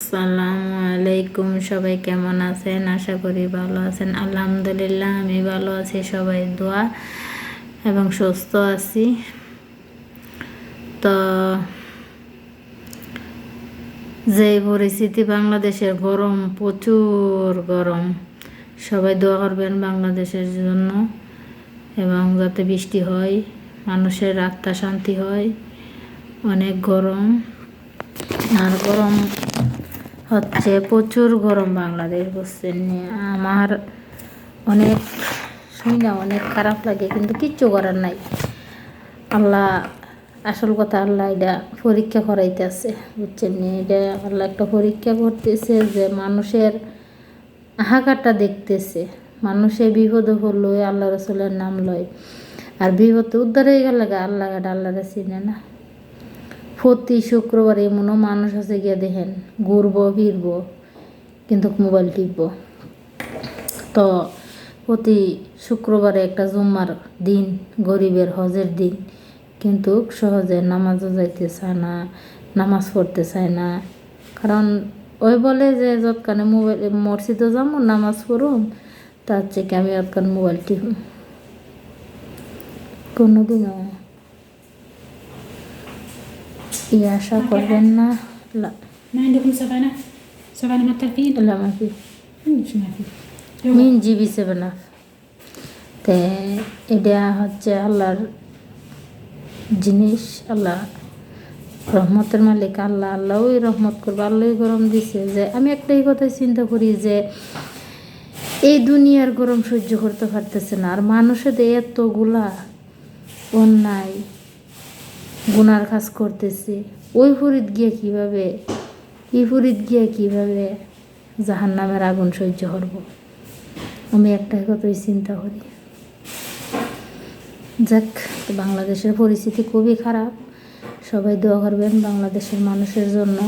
আসসালামু আলাইকুম, সবাই কেমন আছেন? আশা করি ভালো আছেন। আলহামদুলিল্লাহ আমি ভালো আছি, সবাই দোয়া এবং সুস্থ আছি। তো যে পরিস্থিতি বাংলাদেশের, গরম, প্রচুর গরম। সবাই দোয়া করবেন বাংলাদেশের জন্য এবং যাতে বৃষ্টি হয়, মানুষের আত্মা শান্তি হয়। অনেক গরম, আর গরম হচ্ছে, প্রচুর গরম বাংলাদেশ, বুঝছেন। আমার অনেক শুনে অনেক খারাপ লাগে, কিন্তু কিচ্ছু করার নাই। আল্লাহ, আসল কথা, আল্লাহ এটা পরীক্ষা করাইতেছে, বুঝছেন। এটা আল্লাহ একটা পরীক্ষা করতেছে, যে মানুষের হাহাকারটা দেখতেছে। মানুষের বিপদে পড়লো, আল্লাহ রসুলের নাম লয়, আর বিপদে উদ্ধার হয়ে গেল আল্লাহরে চিনে না। প্রতি শুক্রবার এমনও মানুষ আছে, গিয়ে দেখেন ঘুরবো ফিরবো কিন্তু মোবাইল টিপব। তো প্রতি শুক্রবারে একটা জুম্মার দিন, গরিবের হজের দিন, কিন্তু সহজে নামাজও যাইতে চায় না, নামাজ পড়তে চায় না। কারণ ওই বলে যে যৎকানে মোবাইল মসজিদও যাবো, নামাজ পড়ুম, তার থেকে আমি যৎকান মোবাইল টিপুম। কোনোদিনও আশা করবেন না। ما عندكم سبانة؟ سبانة مع التلفين؟ لا ما في شو ما في؟ মিন জিবি 7 আপ। তে এটা হচ্ছে আল্লাহর জিনিস। আল্লাহ রহমতের মালিক, আল্লাহ। আল্লাহ ওই রহমত করবে, আল্লাহ গরম দিছে। যে আমি একটাই কথাই চিন্তা করি, যে এই দুনিয়ার গরম সহ্য করতে পারতেছে না, আর মানুষের এতগুলা অন্যায় গুনার কাজ করতেছে, ওই ফরিদ গিয়ে কীভাবে, জাহান্নামের আগুন সহ্য করব। আমি একটাই কথাই চিন্তা করি। যাক, বাংলাদেশের পরিস্থিতি খুবই খারাপ। সবাই দোয়া করবেন বাংলাদেশের মানুষের জন্য,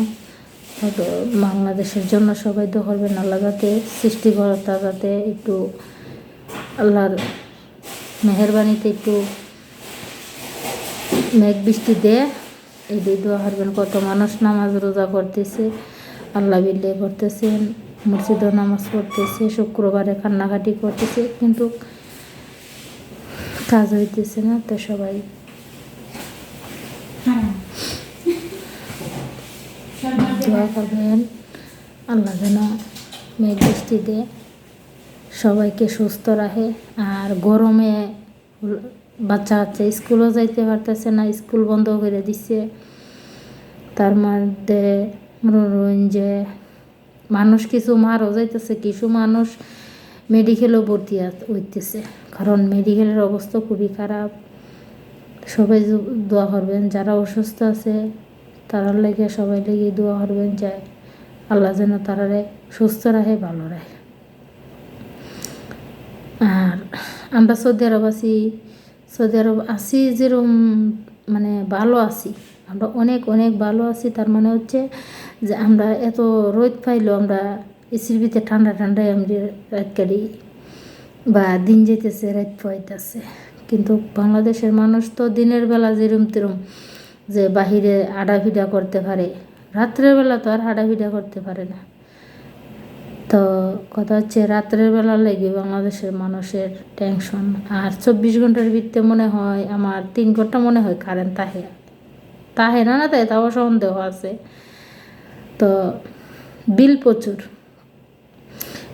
সবাই দোয়া করবেন। আল্লাহ যাতে, সৃষ্টিকর্তা যাতে একটু আল্লাহর মেহেরবানিতে একটু মেঘ বৃষ্টি দেয়, এই দোয়া করবেন। কত মানুষ নামাজ রোজা করতেছে, আল্লাহ বিল্লে করতেছেন, মসজিদও নামাজ পড়তেছে, শুক্রবারে কান্নাকাটি করতেছে, কিন্তু কাজ হইতেছে না। তো সবাই দোয়া করবেন, আল্লাহ যেন মেঘ বৃষ্টি দেয়, সবাইকে সুস্থ রাখে। আর গরমে বাচ্চা স্কুলও যাইতে পারতেছে না, স্কুল বন্ধ করে দিচ্ছে। তার মধ্যে যে মানুষ কিছু মারও যাইতেছে, কিছু মানুষ মেডিকেলও ভর্তি হইতেছে, কারণ মেডিকেলের অবস্থা খুবই খারাপ। সবাই দোয়া করবেন, যারা অসুস্থ আছে তারার লেগে, সবাই লেগে দোয়া করবেন, যে আল্লাহ যেন তারারে সুস্থ রাখে, ভালো রাখে। আর আমরা সৌদি আরব আছি, যেরকম মানে ভালো আছি, আমরা অনেক অনেক ভালো আছি। তার মানে হচ্ছে যে আমরা এত রোদ পাইলেও আমরা এসির ভিতরে ঠান্ডায় আমরা রাত কাটি, বা দিন যেতেছে রাত পাইতেছে। কিন্তু বাংলাদেশের মানুষ তো দিনের বেলা যেরম তেরম, যে বাহিরে আডাফিডা করতে পারে, রাত্রের বেলা তো আর হাডাফিডা করতে পারে না। তো কথা হচ্ছে, রাত্রের বেলা লেগে বাংলাদেশের মানুষের টেনশন। আর 24 ঘন্টার ভিতরে মনে হয় আমার 3 ঘন্টা মনে হয় কারেন্ট তাহে না তাই, তাও সন্দেহ আছে। তো বিল প্রচুর,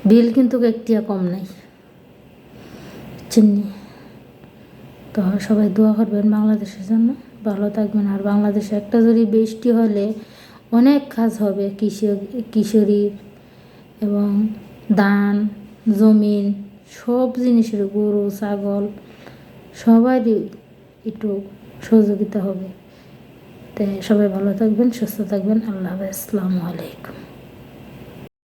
বিল কিন্তু একটিয়া কম নাই, চিনি। তো সবাই দোয়া করবেন বাংলাদেশের জন্য, ভালো থাকবেন। আর বাংলাদেশে একটা যদি বৃষ্টি হলে অনেক কাজ হবে, কিশোরীর এবং ধান, জমিন, সব জিনিসের, গরু, ছাগল, সবারই একটু সহযোগিতা হবে। তাই সবাই ভালো থাকবেন, সুস্থ থাকবেন। আল্লাহ হাফেজ, আসসালামু আলাইকুম।